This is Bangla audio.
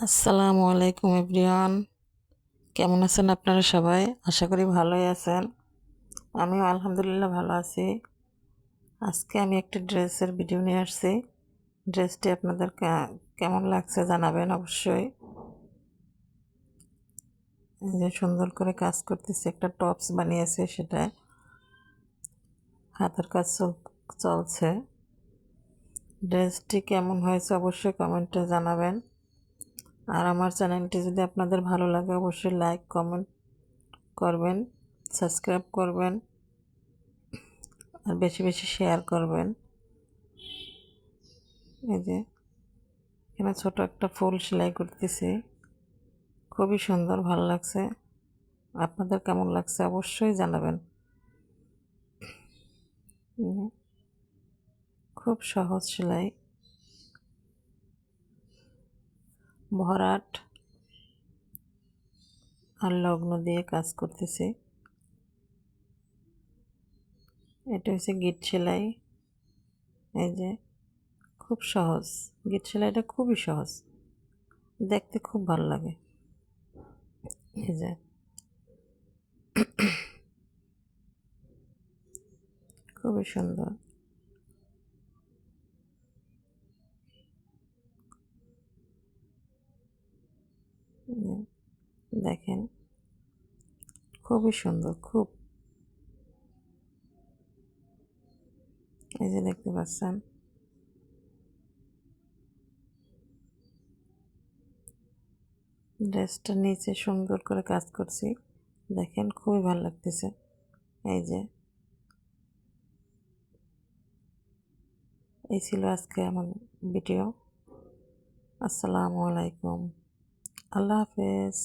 আসসালামু আলাইকুম এভরিওয়ান। কেমন আছেন আপনারা সবাই? আশা করি ভালোই আছেন। আমিও আলহামদুলিল্লাহ ভালো আছি। আজকে আমি একটা ড্রেসের ভিডিও নিয়ে আসছি। ড্রেসটি আপনাদের কেমন লাগছে জানাবেন অবশ্যই। এই যে সুন্দর করে কাজ করতেছি, একটা টপস বানিয়েছে, সেটা হাতের কাজ চলছে। ড্রেসটি কেমন হয়েছে অবশ্যই কমেন্টে জানাবেন। আর আমার চ্যানেলটি যদি আপনাদের ভালো লাগে অবশ্যই লাইক কমেন্ট করবেন, সাবস্ক্রাইব করবেন আর বেশি বেশি শেয়ার করবেন। এই যে এখানে ছোট একটা ফুল সেলাই করতেছি, খুবই সুন্দর, ভালো লাগছে। আপনাদের কেমন লাগছে অবশ্যই জানাবেন। খুব সহজ সেলাই, ভরাট আর লগ্ন দিয়ে কাজ করতেছি। এটা হচ্ছে গিট সেলাই। এই যে খুব সহজ, গিট সেলাইটা খুবই সহজ, দেখতে খুব ভালো লাগে। এই যে খুবই সুন্দর। দেখেন খুবই সুন্দর, খুব। এই যে দেখতে পাচ্ছেন, ড্রেসটার নিচে সুন্দর করে কাজ করছি, দেখেন খুবই ভালো লাগতেছে। এই যে এই ছিল আজকে আমার ভিডিও। আসসালামু আলাইকুম, আল্লাহ হাফেজ।